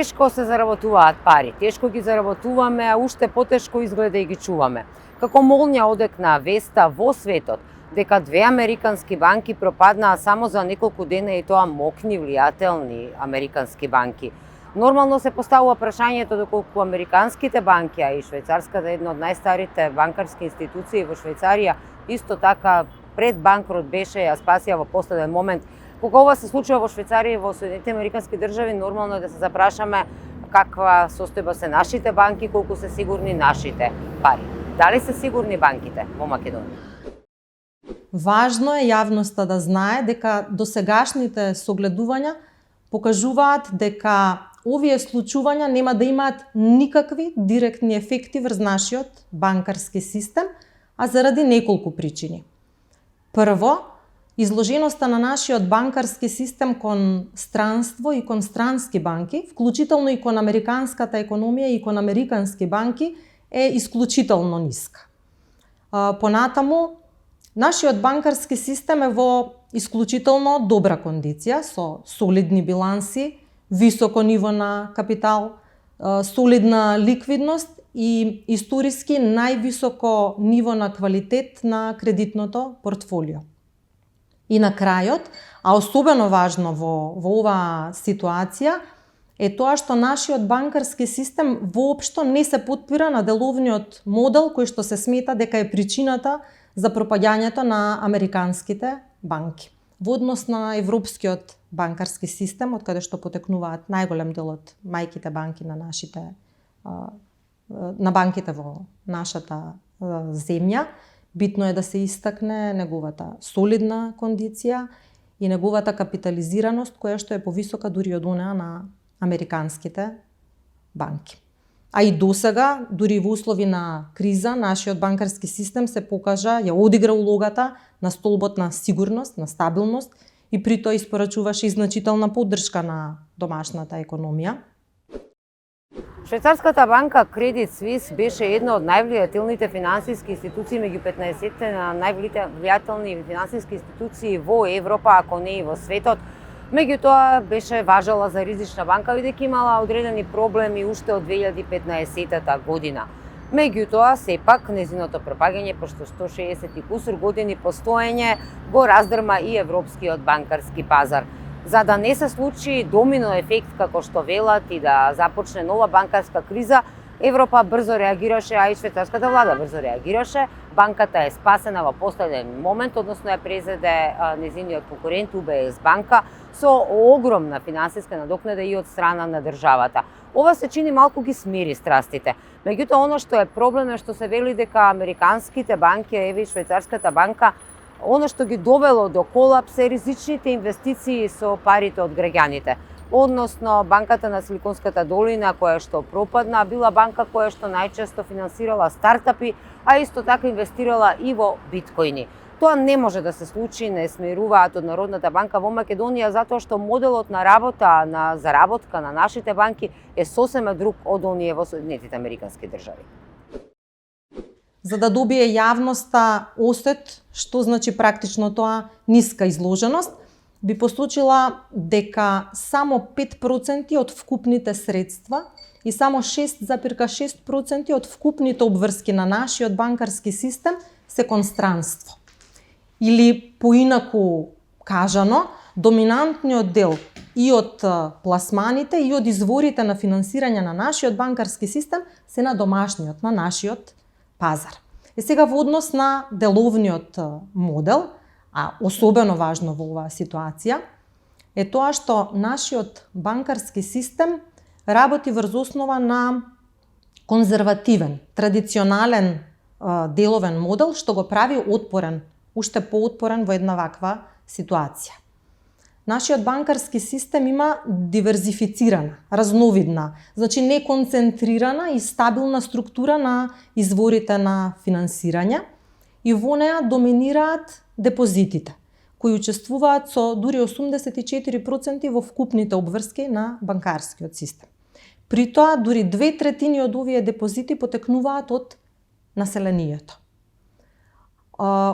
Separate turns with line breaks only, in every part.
Тешко се заработуваат пари, тешко ги заработуваме, а уште потешко изгледа и ги чуваме. Како молња одекна веста во светот дека две американски банки пропаднаа само за неколку дена и тоа мокни, влијателни американски банки. Нормално се поставува прашањето доколку американските банки, а и швајцарската една од најстарите банкарски институции во Швајцарија, исто така пред банкрот беше, ја спасија во последен момент. Кога ова се случува во Швајцарија и во Соединетите американски држави, нормално е да се запрашаме каква состојба се нашите банки, колку се сигурни нашите пари. Дали се сигурни банките во Македонија?
Важно е јавноста да знае дека досегашните согледувања покажуваат дека овие случувања нема да имаат никакви директни ефекти врз нашиот банкарски систем, а заради неколку причини. Прво, изложеноста на нашиот банкарски систем кон странство и кон странски банки, вклучително и кон американската економија и кон американски банки, е исклучително ниска. Понатаму, нашиот банкарски систем е во исклучително добра кондиција, со солидни биланси, високо ниво на капитал, солидна ликвидност и историски највисоко ниво на квалитет на кредитното портфолио. И на крајот, а особено важно во оваа ситуација, е тоа што нашиот банкарски систем воопшто не се потпира на деловниот модел кој што се смета дека е причината за пропаѓањето на американските банки. Во однос на европскиот банкарски систем, од каде што потекнуваат најголем дел од мајките банки на банките во нашата земја, битно е да се истакне неговата солидна кондиција и неговата капитализираност, која што е повисока дури од онаа на американските банки. А и досега, дури во услови на криза, нашиот банкарски систем се покажа, ја одигра улогата на столбот на сигурност, на стабилност и при тоа испорачуваше и значителна поддршка на домашната економија.
Швајцарската банка Credit Suisse беше една од највлијателните финансиски институции меѓу 15-те на највлијателни финансиски институции во Европа, ако не и во светот. Меѓутоа беше важела за ризична банка, бидејќи имала одредени проблеми уште од 2015 година. Меѓутоа, сепак, незиното пропагање, пошто 160 и кусур години постоење, го раздрма и европскиот банкарски пазар. За да не се случи домино ефект, како што велат, и да започне нова банкарска криза, Европа брзо реагираше, а и швајцарската влада брзо реагираше. Банката е спасена во последен момент, односно ја презеде незиниот конкурент UBS банка со огромна финансиска надокнада и од страна на државата. Ова се чини малку ги смири страстите. Меѓутоа, оно што е проблем е што се вели дека американските банки, еве и швајцарската банка, оно што ги довело до колапс е ризичните инвестиции со парите од граѓаните. Односно, банката на Силиконската долина, која што пропадна, била банка која што најчесто финансирала стартапи, а исто така инвестирала и во биткоини. Тоа не може да се случи, не смируваат од Народната банка во Македонија, затоа што моделот на работа, на заработка на нашите банки е сосема друг од оние во Соединетите американски држави.
За да добие јавноста осет што значи практично тоа ниска изложеност, би посочила дека само 5% од вкупните средства и само 6,6% од вкупните обврски на нашиот банкарски систем се кон странство. Или поинаку кажано, доминантниот дел и од пласманите и од изворите на финансирање на нашиот банкарски систем се на домашниот, на нашиот пазар. И сега во однос на деловниот модел, а особено важно во оваа ситуација, е тоа што нашиот банкарски систем работи врз основа на конзервативен, традиционален деловен модел, што го прави отпорен, уште поотпорен во една ваква ситуација. Нашиот банкарски систем има диверзифицирана, разновидна, значи не концентрирана и стабилна структура на изворите на финансирање и во неа доминираат депозитите, кои учествуваат со дури 84% во вкупните обврски на банкарскиот систем. При тоа, дури 2/3 од овие депозити потекнуваат од населението.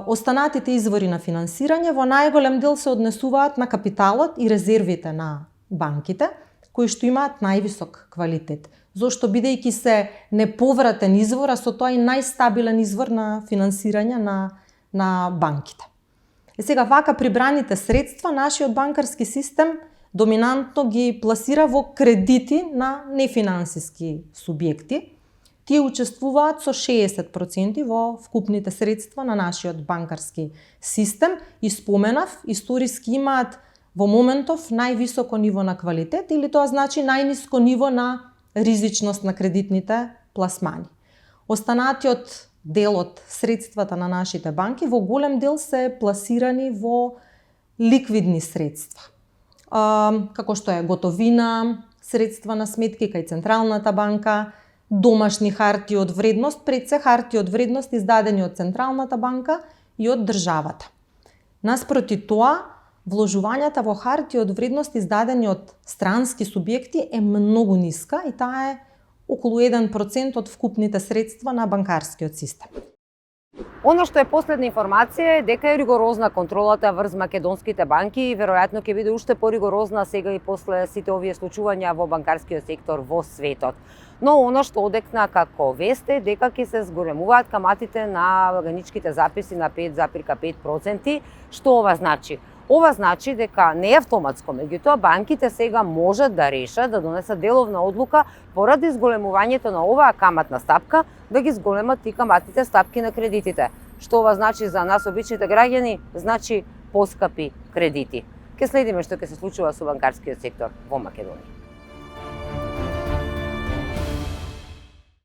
Останатите извори на финансирање во најголем дел се однесуваат на капиталот и резервите на банките, кои што имаат највисок квалитет. Зошто бидејќи се неповратен извор, а со тоа и најстабилен извор на финансирање на банките. Сега, вака прибраните средства, нашиот банкарски систем доминантно ги пласира во кредити на нефинансиски субјекти. Тие учествуваат со 60% во вкупните средства на нашиот банкарски систем и споменав, историски имаат во моментов највисоко ниво на квалитет или тоа значи најниско ниво на ризичност на кредитните пласмани. Останатиот дел од средствата на нашите банки во голем дел се пласирани во ликвидни средства, како што е готовина, средства на сметки кај Централната банка, домашни хартии од вредност, пред се хартии од вредност издадени од Централната банка и од државата. Наспроти тоа, вложувањата во хартии од вредност издадени од странски субјекти е многу ниска и таа е околу 1% од вкупните средства на банкарскиот систем.
Оно што е последна информација е дека е ригорозна контролата врз македонските банки и веројатно ќе биде уште поригорозна сега и после сите овие случувања во банкарскиот сектор во светот. Но оно што одекна како вест е дека ќе се зголемуваат каматите на влаганичките записи на 5,5%. Што ова значи? Ова значи дека не е автоматско, меѓутоа банките сега можат да решат да донесат деловна одлука поради зголемувањето на оваа каматна стапка, да ги зголемат и каматните стапки на кредитите. Што ова значи за нас обичните граѓани? Значи поскапи кредити. Ке следиме што ќе се случува со банкарскиот сектор во Македонија.